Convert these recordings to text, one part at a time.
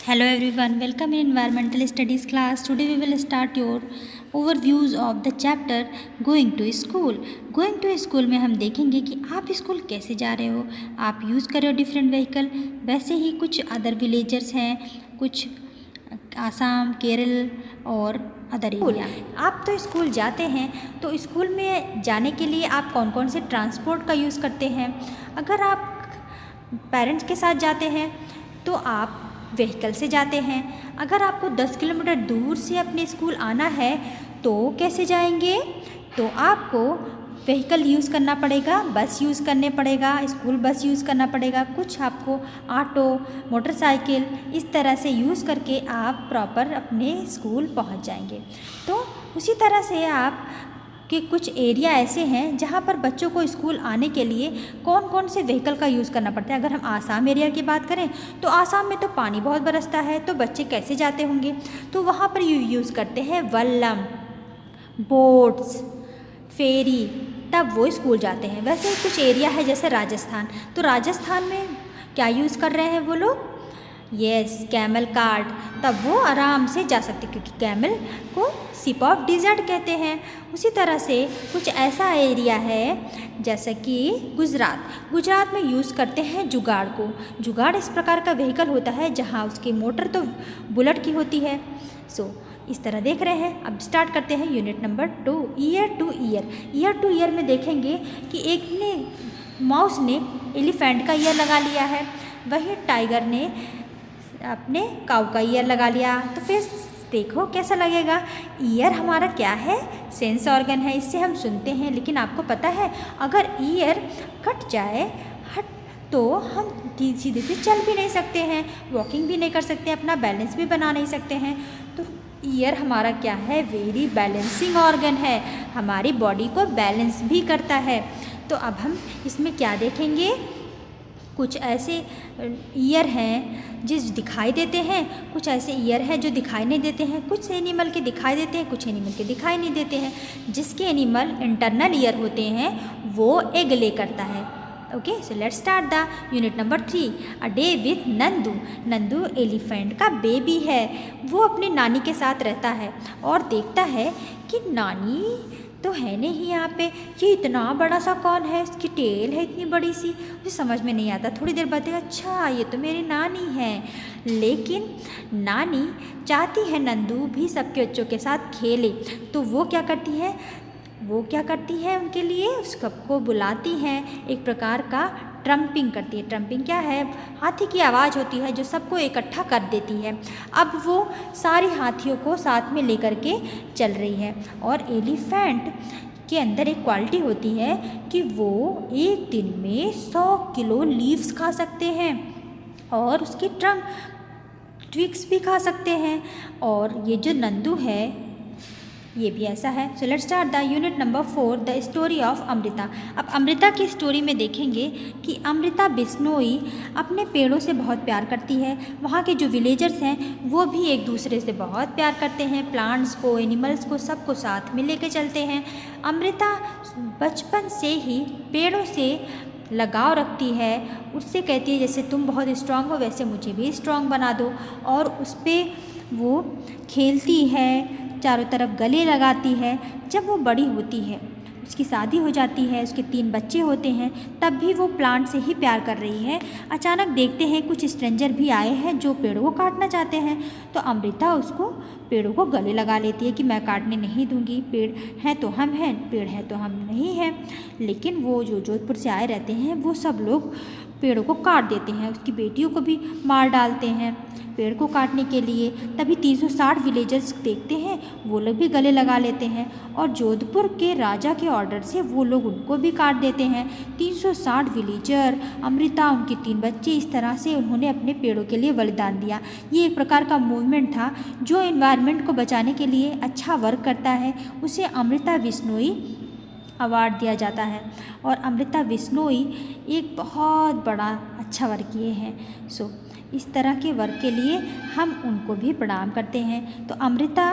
Hello everyone, welcome in environmental studies class. Today we will start your overviews of the chapter going to school. Going to school में हम देखेंगे कि आप school कैसे जा रहे हो, आप यूज़ कर रहे हो डिफरेंट व्हीकल। वैसे ही कुछ अदर विलेजर्स हैं, कुछ आसाम, केरल और अदर एरिया। आप तो स्कूल जाते हैं, तो स्कूल में जाने के लिए आप कौन कौन से ट्रांसपोर्ट का यूज़ करते हैं। अगर आप पेरेंट्स के साथ जाते हैं तो आप व्हीकल से जाते हैं। अगर आपको 10 किलोमीटर दूर से अपने स्कूल आना है तो कैसे जाएंगे? तो आपको व्हीकल यूज़ करना पड़ेगा, बस यूज़ करने पड़ेगा, स्कूल बस यूज़ करना पड़ेगा। कुछ आपको ऑटो, मोटरसाइकिल इस तरह से यूज़ करके आप प्रॉपर अपने स्कूल पहुंच जाएंगे। तो उसी तरह से आप कि कुछ एरिया ऐसे हैं जहाँ पर बच्चों को स्कूल आने के लिए कौन कौन से व्हीकल का यूज़ करना पड़ता है। अगर हम आसाम एरिया की बात करें तो आसाम में तो पानी बहुत बरसता है, तो बच्चे कैसे जाते होंगे? तो वहाँ पर यूज़ करते हैं वल्लम, बोट्स, फेरी, तब वो स्कूल जाते हैं। वैसे ही कुछ एरिया है जैसे राजस्थान, तो राजस्थान में क्या यूज़ कर रहे हैं वो लोग? यस, कैमल कार्ट, तब वो आराम से जा सकते क्योंकि कैमल को सिप ऑफ डिज़र्ट कहते हैं। उसी तरह से कुछ ऐसा एरिया है जैसे कि गुजरात में यूज़ करते हैं जुगाड़ को। जुगाड़ इस प्रकार का व्हीकल होता है जहाँ उसकी मोटर तो बुलेट की होती है। इस तरह देख रहे हैं। अब स्टार्ट करते हैं unit number 2, year two year में देखेंगे कि एक ने माउस ने एलिफेंट का ईयर लगा लिया है, वहीं टाइगर ने अपने काऊ का ईयर लगा लिया। तो फिर देखो कैसा लगेगा। ईयर हमारा क्या है? सेंस ऑर्गन है, इससे हम सुनते हैं। लेकिन आपको पता है अगर ईयर कट जाए तो हम सीधे से चल भी नहीं सकते हैं, वॉकिंग भी नहीं कर सकते, अपना बैलेंस भी बना नहीं सकते हैं। तो ईयर हमारा क्या है? वेरी बैलेंसिंग ऑर्गन है, हमारी बॉडी को बैलेंस भी करता है। तो अब हम इसमें क्या देखेंगे? कुछ ऐसे ईयर हैं जिस दिखाई देते हैं, कुछ ऐसे ईयर हैं जो दिखाई नहीं देते हैं। कुछ एनिमल के दिखाई देते हैं, कुछ एनिमल के दिखाई नहीं देते हैं। जिसके एनिमल इंटरनल ईयर होते हैं वो एग ले करता है। Okay, so let's start the unit number 3, a day with Nandu elephant का बेबी है। वो अपनी नानी के साथ रहता है और देखता है कि नानी तो है नहीं यहाँ पे, ये इतना बड़ा सा कौन है, इसकी टेल है इतनी बड़ी सी। मुझे समझ में नहीं आता। थोड़ी देर बाद अच्छा ये तो मेरी नानी है। लेकिन नानी चाहती है नंदू भी सबके बच्चों के साथ खेले, तो वो क्या करती है उनके लिए सबको बुलाती हैं, एक प्रकार का ट्रम्पिंग करती है। ट्रम्पिंग क्या है? हाथी की आवाज़ होती है जो सबको इकट्ठा कर देती है। अब वो सारे हाथियों को साथ में लेकर के चल रही है। और एलिफेंट के अंदर एक क्वालिटी होती है कि वो एक दिन में 100 किलो लीव्स खा सकते हैं और उसके ट्विग्स भी खा सकते हैं। और ये जो नंदू है ये भी ऐसा है। सो let's start the unit number 4, the story of Amrita. अब अमृता की स्टोरी में देखेंगे कि अमृता बिश्नोई अपने पेड़ों से बहुत प्यार करती है। वहाँ के जो विलेजर्स हैं वो भी एक दूसरे से बहुत प्यार करते हैं। प्लांट्स को, एनिमल्स को, सबको साथ में लेके चलते हैं। अमृता बचपन से ही पेड़ों से लगाव रखती है। उससे कहती है जैसे तुम बहुत स्ट्रांग हो वैसे मुझे भी स्ट्रांग बना दो। और उस पर वो खेलती है, चारों तरफ गले लगाती है। जब वो बड़ी होती है, उसकी शादी हो जाती है, उसके 3 बच्चे होते हैं, तब भी वो प्लांट से ही प्यार कर रही है। अचानक देखते हैं कुछ स्ट्रेंजर भी आए हैं जो पेड़ों को काटना चाहते हैं। तो अमृता उसको पेड़ों को गले लगा लेती है कि मैं काटने नहीं दूंगी, पेड़ हैं तो हम हैं, पेड़ हैं तो हम नहीं हैं। लेकिन वो जो जोधपुर से आए रहते हैं वो सब लोग पेड़ों को काट देते हैं, उसकी बेटियों को भी मार डालते हैं पेड़ को काटने के लिए। तभी 360 विलेजर्स देखते हैं, वो लोग भी गले लगा लेते हैं और जोधपुर के राजा के ऑर्डर से वो लोग उनको भी काट देते हैं। 360 विलेजर, अमृता, उनके 3 बच्चे, इस तरह से उन्होंने अपने पेड़ों के लिए बलिदान दिया। ये एक प्रकार का मूवमेंट था जो एनवायरनमेंट को बचाने के लिए अच्छा वर्क करता है। उसे अमृता बिश्नोई अवार्ड दिया जाता है। और अमृता बिश्नोई एक बहुत बड़ा अच्छा वर्क किए हैं। इस तरह के वर्क के लिए हम उनको भी प्रणाम करते हैं। तो अमृता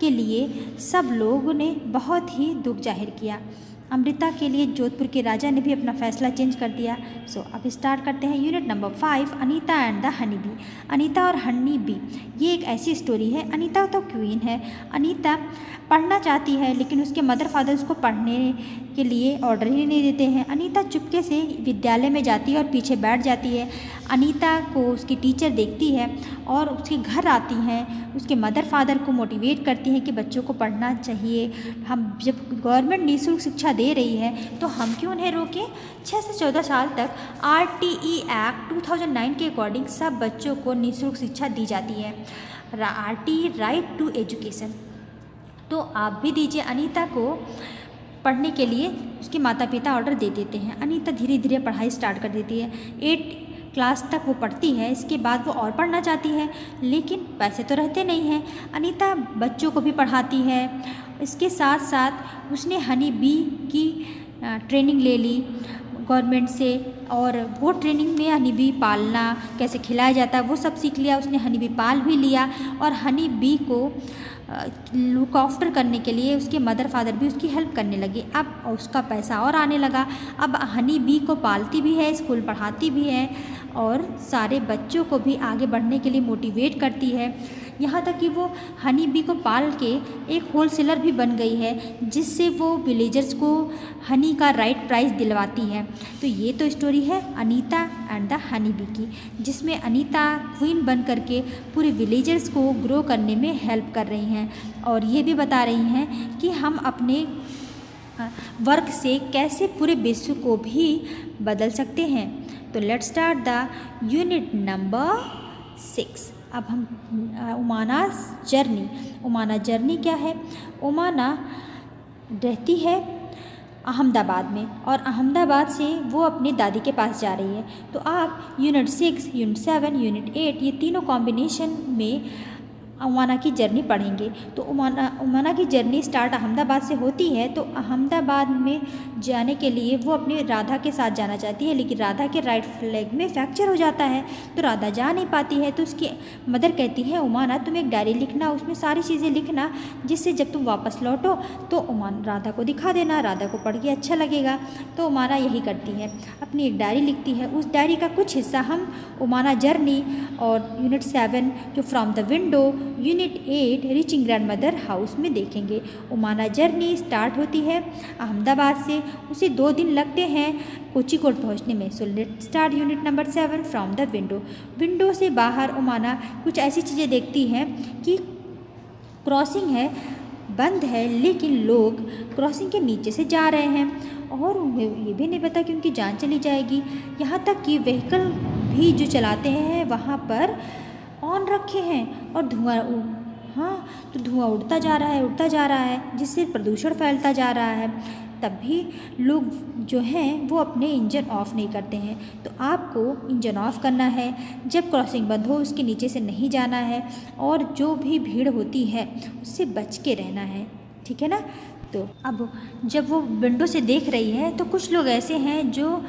के लिए सब लोगों ने बहुत ही दुख जाहिर किया। अमृता के लिए जोधपुर के राजा ने भी अपना फैसला चेंज कर दिया। सो अब स्टार्ट करते हैं unit number 5, Anita and the honey bee. Anita और हनी बी, ये एक ऐसी स्टोरी है। अनीता तो क्वीन है। अनीता पढ़ना चाहती है लेकिन उसके मदर फादर उसको पढ़ने के लिए ऑर्डर ही नहीं देते हैं। अनीता चुपके से विद्यालय में जाती है और पीछे बैठ जाती है। अनीता को उसकी टीचर देखती है और उसके घर आती हैं, उसके मदर फादर को मोटिवेट करती हैं कि बच्चों को पढ़ना चाहिए। हम जब गवर्नमेंट निःशुल्क शिक्षा दे रही है तो हम क्यों उन्हें रोकें। 6 से 14 साल तक RTE एक्ट 2009 के अकॉर्डिंग सब बच्चों को निःशुल्क शिक्षा दी जाती है। RTE right to education. तो आप भी दीजिए। अनीता को पढ़ने के लिए उसके माता पिता ऑर्डर दे देते हैं। अनीता धीरे धीरे पढ़ाई स्टार्ट कर देती है। 8 क्लास तक वो पढ़ती है। इसके बाद वो और पढ़ना चाहती है लेकिन पैसे तो रहते नहीं हैं। अनीता बच्चों को भी पढ़ाती है। इसके साथ साथ उसने हनी बी की ट्रेनिंग ले ली गवर्नमेंट से, और वो ट्रेनिंग में हनी बी पालना कैसे खिलाया जाता है वो सब सीख लिया उसने। हनी बी पाल भी लिया और हनी बी को लुक आफ्टर करने के लिए उसके मदर फादर भी उसकी हेल्प करने लगे। अब उसका पैसा और आने लगा। अब हनी बी को पालती भी है, स्कूल पढ़ाती भी है और सारे बच्चों को भी आगे बढ़ने के लिए मोटिवेट करती है। यहाँ तक कि वो हनी बी को पाल के एक होलसेलर भी बन गई है, जिससे वो विलेजर्स को हनी का राइट प्राइस दिलवाती है। तो ये तो स्टोरी है Anita and the honey bee की, जिसमें अनीता क्वीन बन करके पूरे विलेजर्स को ग्रो करने में हेल्प कर रही हैं और ये भी बता रही हैं कि हम अपने वर्क से कैसे पूरे विश्व को भी बदल सकते हैं। तो let's start the unit number 6। अब हम उमाना's जर्नी। उमाना जर्नी क्या है। उमाना रहती है अहमदाबाद में और अहमदाबाद से वो अपनी दादी के पास जा रही है। तो आप यूनिट 6, यूनिट 7, यूनिट 8 ये तीनों कॉम्बिनेशन में उमाना की जर्नी पढ़ेंगे। तो उमाना की जर्नी स्टार्ट अहमदाबाद से होती है। तो अहमदाबाद में जाने के लिए वो अपनी राधा के साथ जाना चाहती है, लेकिन राधा के राइट लेग में फ्रैक्चर हो जाता है तो राधा जा नहीं पाती है। तो उसकी मदर कहती है उमाना तुम एक डायरी लिखना, उसमें सारी चीज़ें लिखना, जिससे जब तुम वापस लौटो तो राधा को दिखा देना, राधा को पढ़ के अच्छा लगेगा। तो उमाना यही करती है, अपनी एक डायरी लिखती है। उस डायरी का कुछ हिस्सा हम उमाना जर्नी और यूनिट 7 जो from the window, unit 8 reaching grand mother house में देखेंगे। उमाना जर्नी स्टार्ट होती है अहमदाबाद से, उसे 2 दिन लगते हैं कोझीकोड पहुंचने में। So let start unit number 7 from the window. Window से बाहर उमाना कुछ ऐसी चीज़ें देखती हैं कि क्रॉसिंग है, बंद है, लेकिन लोग क्रॉसिंग के नीचे से जा रहे हैं और उन्हें ये भी नहीं पता कि उनकी जान चली जाएगी। यहाँ तक कि व्हीकल भी जो चलाते हैं वहाँ पर ऑन रखे हैं और तो धुआं उड़ता जा रहा है जिससे प्रदूषण फैलता जा रहा है। तब भी लोग जो हैं वो अपने इंजन ऑफ नहीं करते हैं। तो आपको इंजन ऑफ करना है, जब क्रॉसिंग बंद हो उसके नीचे से नहीं जाना है और जो भी भीड़ होती है उससे बच के रहना है, ठीक है ना। तो अब जब वो विंडो से देख रही है तो कुछ लोग ऐसे हैं जो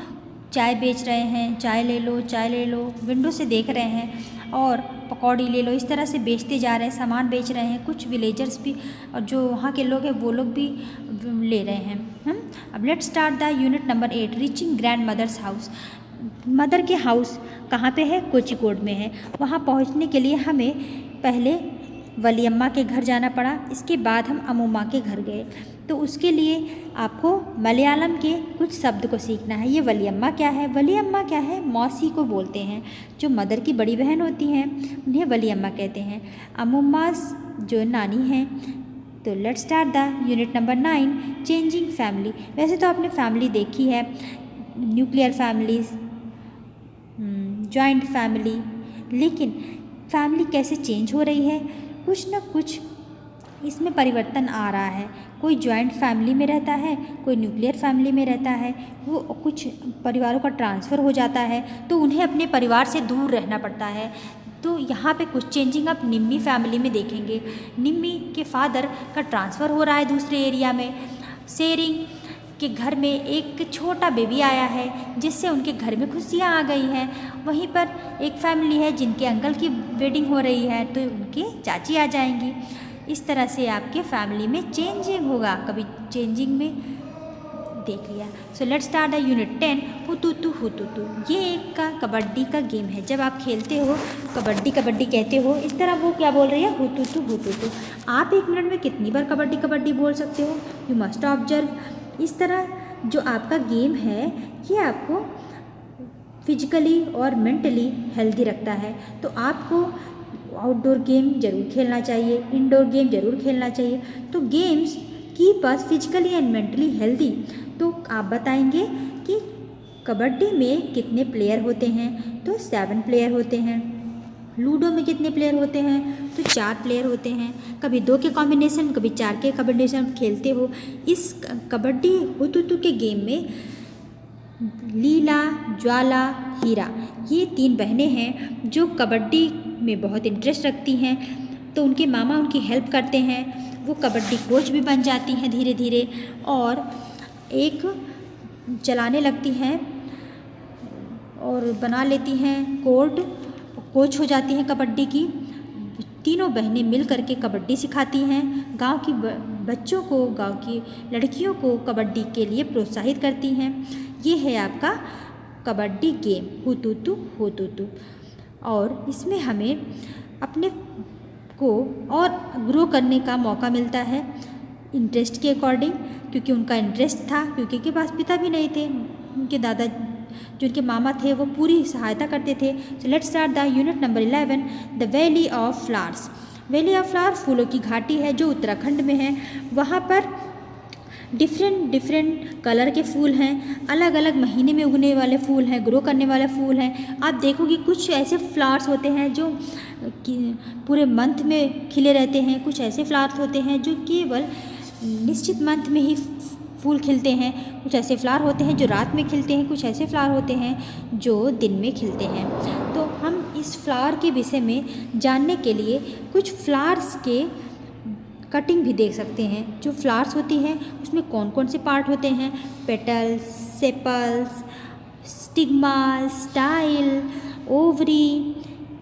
चाय बेच रहे हैं, चाय ले लो, विंडो से देख रहे हैं, और पकौड़ी ले लो, इस तरह से बेचते जा रहे हैं, सामान बेच रहे हैं। कुछ विलेजर्स भी और जो वहाँ के लोग हैं वो लोग भी ले रहे हैं। अब let's start the unit number 8 reaching grandmother's house. Mother के हाउस कहाँ पे है? कोझीकोड में है। वहाँ पहुँचने के लिए हमें पहले वलियम्मा के घर जाना पड़ा, इसके बाद हम अमूमा के घर गए। तो उसके लिए आपको मलयालम के कुछ शब्द को सीखना है। ये वलियम्मा क्या है? वलियम्मा क्या है? मौसी को बोलते हैं, जो मदर की बड़ी बहन होती हैं उन्हें वलियम्मा कहते हैं। अमूमास जो नानी हैं। तो let's start the unit number 9 changing family. वैसे तो आपने फैमिली देखी है, न्यूक्लियर फैमिलीज, जॉइंट फैमिली, लेकिन फैमिली कैसे चेंज हो रही है? कुछ न कुछ इसमें परिवर्तन आ रहा है। कोई जॉइंट फैमिली में रहता है, कोई न्यूक्लियर फैमिली में रहता है। वो कुछ परिवारों का ट्रांसफ़र हो जाता है तो उन्हें अपने परिवार से दूर रहना पड़ता है। तो यहाँ पे कुछ चेंजिंग आप निम्मी फैमिली में देखेंगे। निम्मी के फादर का ट्रांसफ़र हो रहा है दूसरे एरिया में। शेरिंग के घर में एक छोटा बेबी आया है जिससे उनके घर में खुशियाँ आ गई हैं। वहीं पर एक फैमिली है जिनके अंकल की वेडिंग हो रही है तो उनकी चाची आ जाएंगी। इस तरह से आपके फैमिली में चेंजिंग होगा। कभी चेंजिंग में देख लिया। सो लेट्स स्टार्ट द यूनिट 10 हुतुतु हुतुतु। ये एक का कबड्डी का गेम है। जब आप खेलते हो कबड्डी कबड्डी कहते हो, इस तरह वो क्या बोल रही है, हुतुतु हुतुतु। आप 1 मिनट में कितनी बार कबड्डी कबड्डी बोल सकते हो, यू मस्ट ऑब्जर्व। इस तरह जो आपका गेम है ये आपको फिजिकली और मेंटली हेल्दी रखता है। तो आपको आउटडोर गेम ज़रूर खेलना चाहिए, इंडोर गेम ज़रूर खेलना चाहिए। तो games keep us physically and mentally healthy. तो आप बताएंगे कि कबड्डी में कितने प्लेयर होते हैं, तो 7 प्लेयर होते हैं। लूडो में कितने प्लेयर होते हैं, तो 4 प्लेयर होते हैं। कभी 2 के कॉम्बिनेशन, कभी 4 के कॉम्बिनेशन खेलते हो। इस कबड्डी हुतुतु के गेम में लीला, ज्वाला, हीरा ये 3 बहनें हैं जो कबड्डी में बहुत इंटरेस्ट रखती हैं। तो उनके मामा उनकी हेल्प करते हैं, वो कबड्डी कोच भी बन जाती हैं धीरे धीरे और एक चलाने लगती हैं और बना लेती हैं कोर्ट, कोच हो जाती हैं कबड्डी की। तीनों बहनें मिल करके कबड्डी सिखाती हैं, गांव की बच्चों को, गांव की लड़कियों को कबड्डी के लिए प्रोत्साहित करती हैं। ये है आपका कबड्डी गेम हुतुतु हुतुतु। और इसमें हमें अपने को और ग्रो करने का मौका मिलता है इंटरेस्ट के अकॉर्डिंग, क्योंकि उनका इंटरेस्ट था, क्योंकि उनके पास पिता भी नहीं थे। उनके दादा जो उनके मामा थे वो पूरी सहायता करते थे। सो let's start the unit number 11 the valley of flowers. Valley of flowers फूलों की घाटी है जो उत्तराखंड में है। वहाँ पर डिफरेंट कलर के फूल हैं, अलग अलग महीने में उगने वाले फूल हैं, ग्रो करने वाले फूल हैं। आप देखोगे कुछ ऐसे फ्लावर्स होते हैं जो पूरे मंथ में खिले रहते हैं, कुछ ऐसे फ्लावर्स होते हैं जो केवल निश्चित मंथ में ही फूल खिलते हैं, कुछ ऐसे फ्लावर होते हैं जो रात में खिलते हैं, कुछ ऐसे फ्लावर होते हैं जो दिन में खिलते हैं। तो हम इस फ्लावर के विषय में जानने के लिए कुछ फ्लावर्स के कटिंग भी देख सकते हैं। जो फ्लावर्स होती हैं उसमें कौन कौन से पार्ट होते हैं, petals, sepals, stigma, style, ovary,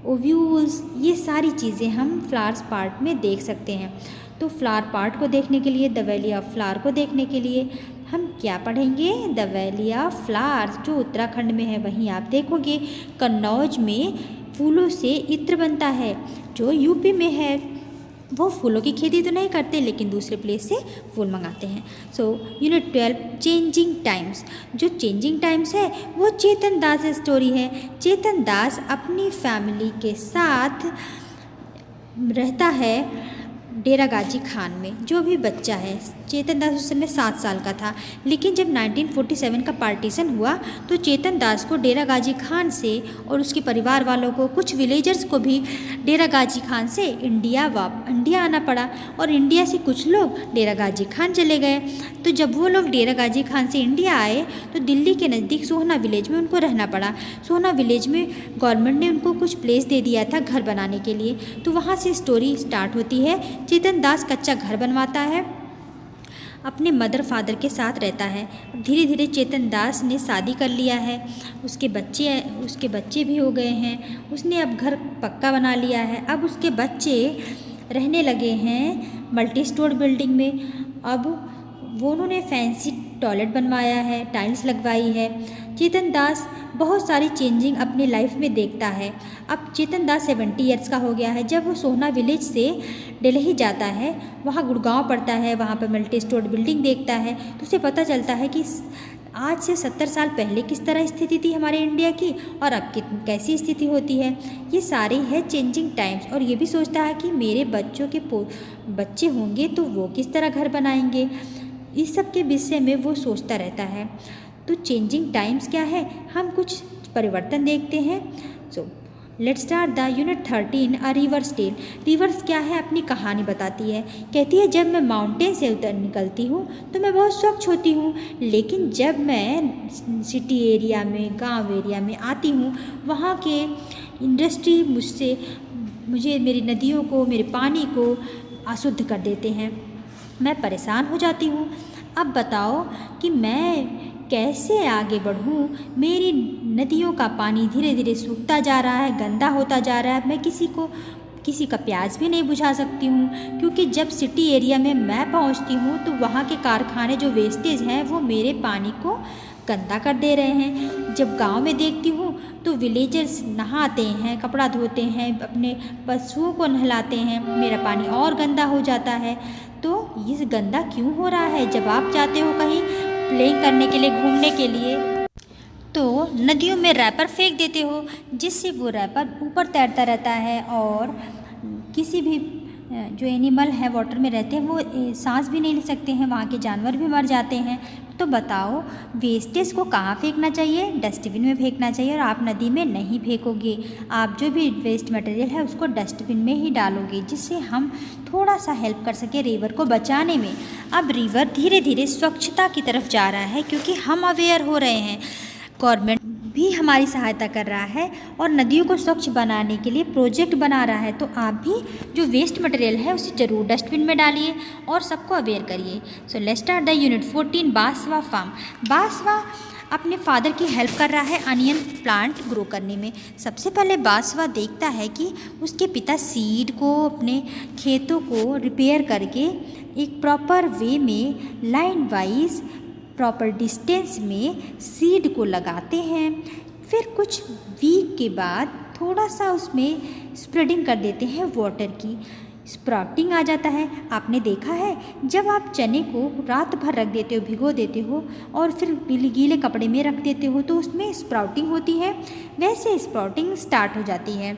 ovules, ये सारी चीज़ें हम फ्लावर्स पार्ट में देख सकते हैं। तो फ्लावर पार्ट को देखने के लिए, द वैली ऑफ फ्लावर को देखने के लिए हम क्या पढ़ेंगे, द वैली ऑफ फ्लावर्स जो उत्तराखंड में है। वहीं आप देखोगे कन्नौज में फूलों से इत्र बनता है, जो यूपी में है वो फूलों की खेती तो नहीं करते लेकिन दूसरे प्लेस से फूल मंगाते हैं। So unit 12 changing times. जो चेंजिंग टाइम्स है वो चेतन दास स्टोरी है। चेतन दास अपनी फैमिली के साथ रहता है डेरा गाजी खान में। जो भी बच्चा है, चेतन दास उस समय 7 साल का था, लेकिन जब 1947 का पार्टीशन हुआ तो चेतन दास को डेरा गाजी खान से और उसके परिवार वालों को, कुछ विलेजर्स को भी डेरा गाजी खान से इंडिया आना पड़ा और इंडिया से कुछ लोग डेरा गाजी खान चले गए। तो जब वो लोग डेरा गाजी खान से इंडिया आए तो दिल्ली के नज़दीक सोहना विलेज में उनको रहना पड़ा। सोहना विलेज में गवर्नमेंट ने उनको कुछ प्लेस दे दिया था घर बनाने के लिए। तो वहाँ से स्टोरी स्टार्ट होती है। चेतन दास कच्चा घर बनवाता है, अपने मदर फादर के साथ रहता है। धीरे धीरे चेतन दास ने शादी कर लिया है, उसके बच्चे भी हो गए हैं, उसने अब घर पक्का बना लिया है। अब उसके बच्चे रहने लगे हैं मल्टी स्टोर बिल्डिंग में। अब वो उन्होंने फैंसी टॉयलेट बनवाया है, टाइल्स लगवाई है। चेतन दास बहुत सारी चेंजिंग अपनी लाइफ में देखता है। अब चेतन दास 70 ईयर्स का हो गया है। जब वो सोहना विलेज से दिल्ली जाता है, वहाँ गुड़गांव पड़ता है, वहाँ पर मल्टी स्टोर बिल्डिंग देखता है तो उसे पता चलता है कि आज से 70 साल पहले किस तरह स्थिति थी हमारे इंडिया की और अब कैसी स्थिति होती है। ये सारी है चेंजिंग टाइम्स। और ये भी सोचता है कि मेरे बच्चों के बच्चे होंगे तो वो किस तरह घर बनाएंगे। इस सब के विषय में वो सोचता रहता है। तो चेंजिंग टाइम्स क्या है, हम कुछ परिवर्तन देखते हैं। So let's start the unit 13 a reverse tale. Reverse क्या है, अपनी कहानी बताती है। कहती है जब मैं माउंटेन से उतर निकलती हूँ तो मैं बहुत स्वच्छ होती हूँ, लेकिन जब मैं सिटी एरिया में, गांव एरिया में आती हूँ, वहाँ के इंडस्ट्री मुझे मेरी नदियों को, मेरे पानी को अशुद्ध कर देते हैं। मैं परेशान हो जाती हूँ। अब बताओ कि मैं कैसे आगे बढ़ूँ। मेरी नदियों का पानी धीरे धीरे सूखता जा रहा है, गंदा होता जा रहा है। मैं किसी का प्यास भी नहीं बुझा सकती हूँ, क्योंकि जब सिटी एरिया में मैं पहुँचती हूँ तो वहाँ के कारखाने जो वेस्टेज हैं वो मेरे पानी को गंदा कर दे रहे हैं। जब गांव में देखती हूँ तो विलेजर्स नहाते हैं, कपड़ा धोते हैं, अपने पशुओं को नहलाते हैं, मेरा पानी और गंदा हो जाता है। तो ये गंदा क्यों हो रहा है? जब आप जाते हो कहीं प्लेइंग करने के लिए, घूमने के लिए, तो नदियों में रैपर फेंक देते हो, जिससे वो रैपर ऊपर तैरता रहता है और किसी भी जो एनिमल है वाटर में रहते हैं वो सांस भी नहीं ले सकते हैं, वहाँ के जानवर भी मर जाते हैं। तो बताओ, वेस्टेज को कहाँ फेंकना चाहिए? डस्टबिन में फेंकना चाहिए। और आप नदी में नहीं फेंकोगे, आप जो भी वेस्ट मटेरियल है उसको डस्टबिन में ही डालोगे, जिससे हम थोड़ा सा हेल्प कर सके रिवर को बचाने में। अब रिवर धीरे धीरे स्वच्छता की तरफ जा रहा है, क्योंकि हम अवेयर हो रहे हैं, गवर्नमेंट भी हमारी सहायता कर रहा है और नदियों को स्वच्छ बनाने के लिए प्रोजेक्ट बना रहा है। तो आप भी जो वेस्ट मटेरियल है उसे ज़रूर डस्टबिन में डालिए और सबको अवेयर करिए। So let's start the unit 14, Baswa farm. Baswa अपने फादर की हेल्प कर रहा है अनियन प्लांट ग्रो करने में। सबसे पहले बासवा देखता है कि उसके पिता सीड को अपने खेतों को रिपेयर करके एक प्रॉपर वे में लाइन वाइज प्रॉपर डिस्टेंस में सीड को लगाते हैं। फिर कुछ वीक के बाद थोड़ा सा उसमें स्प्रेडिंग कर देते हैं वाटर की, स्प्राउटिंग आ जाता है। आपने देखा है जब आप चने को रात भर रख देते हो, भिगो देते हो और फिर गीले कपड़े में रख देते हो तो उसमें स्प्राउटिंग होती है, वैसे स्प्राउटिंग स्टार्ट हो जाती है।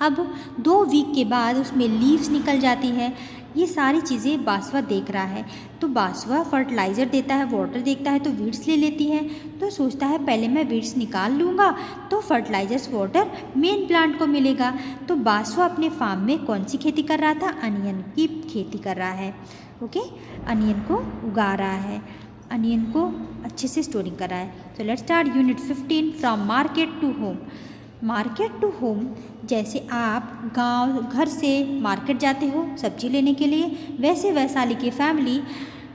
अब 2 वीक के बाद उसमें लीव्स निकल जाती है। ये सारी चीज़ें बासवा देख रहा है। तो बासवा फर्टिलाइज़र देता है, वाटर देखता है तो वीड्स ले लेती है। तो सोचता है पहले मैं वीड्स निकाल लूँगा तो फर्टिलाइजर्स वाटर मेन प्लांट को मिलेगा। तो बासवा अपने फार्म में कौन सी खेती कर रहा था? अनियन की खेती कर रहा है। ओके, अनियन को उगा रहा है, अनियन को अच्छे से स्टोरिंग कर रहा है। तो let's start unit 15, from market to home. Market to home, जैसे आप घर से मार्केट जाते हो सब्जी लेने के लिए, वैसे वैशाली की फैमिली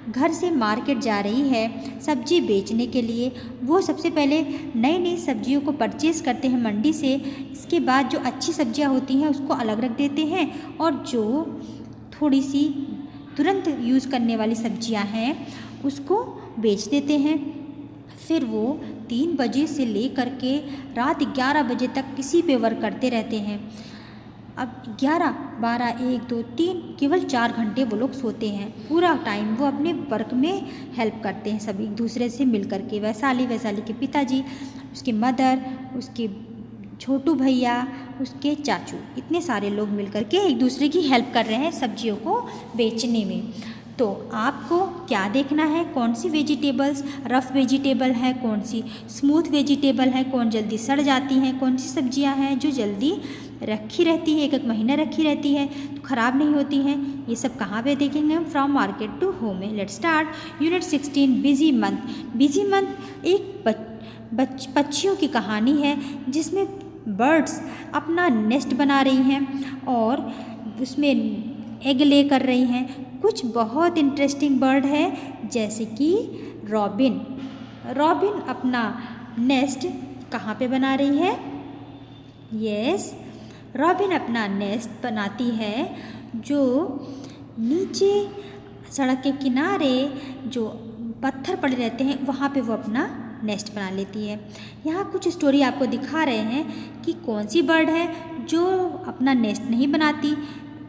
घर से मार्केट जा रही है सब्जी बेचने के लिए। वो सबसे पहले नई नई सब्जियों को परचेज़ करते हैं मंडी से। इसके बाद जो अच्छी सब्जियां होती हैं उसको अलग रख देते हैं और जो थोड़ी सी तुरंत यूज़ करने वाली सब्जियां हैं उसको बेच देते हैं। फिर वो 3 बजे से लेकर के रात 11 बजे तक किसी पे वर्क करते रहते हैं। अब 11, 12, 1, 2, 3 केवल 4 घंटे वो लोग सोते हैं। पूरा टाइम वो अपने वर्क में हेल्प करते हैं सभी एक दूसरे से मिल कर के। वैशाली के पिताजी, उसके मदर, उसके छोटू भैया, उसके चाचू, इतने सारे लोग मिल कर के एक दूसरे की हेल्प कर रहे हैं सब्जियों को बेचने में। तो आपको क्या देखना है? कौन सी वेजिटेबल्स रफ़ वेजिटेबल है, कौन सी स्मूथ वेजिटेबल है, कौन जल्दी सड़ जाती हैं, कौन सी सब्जियां हैं जो जल्दी रखी रहती है, 1-1 महीना रखी रहती है तो ख़राब नहीं होती हैं। ये सब कहाँ पे देखेंगे हम? फ्रॉम मार्केट टू होम में। Let's start unit 16, busy month. Busy month एक पक्षियों की कहानी है जिसमें बर्ड्स अपना नेस्ट बना रही हैं और उसमें एग ले कर रही हैं। कुछ बहुत इंटरेस्टिंग बर्ड है जैसे कि रॉबिन। रॉबिन अपना नेस्ट कहाँ पे बना रही है? यस, रॉबिन अपना नेस्ट बनाती है जो नीचे सड़क के किनारे जो पत्थर पड़े रहते हैं वहाँ पे वो अपना नेस्ट बना लेती है। यहाँ कुछ स्टोरी आपको दिखा रहे हैं कि कौन सी बर्ड है जो अपना नेस्ट नहीं बनाती,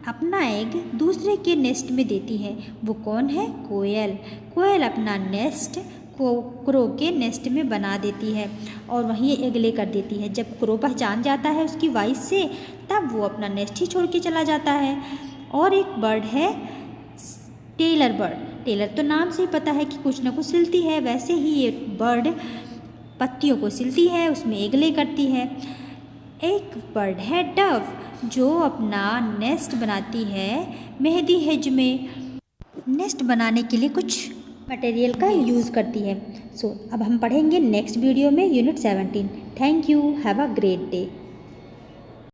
अपना एग दूसरे के नेस्ट में देती है। वो कौन है? कोयल। कोयल अपना नेस्ट क्रो के नेस्ट में बना देती है और वहीं एग ले कर देती है। जब क्रो पहचान जाता है उसकी वॉइस से तब वो अपना नेस्ट ही छोड़ के चला जाता है। और एक बर्ड है टेलर बर्ड। टेलर तो नाम से ही पता है कि कुछ ना कुछ सिलती है, वैसे ही ये बर्ड पत्तियों को सिलती है, उसमें एग ले करती है। एक बर्ड है डव जो अपना नेस्ट बनाती है मेहंदी हेज में। नेस्ट बनाने के लिए कुछ मटेरियल का यूज़ करती है। सो अब हम पढ़ेंगे नेक्स्ट वीडियो में unit 17। Thank you, have a great day.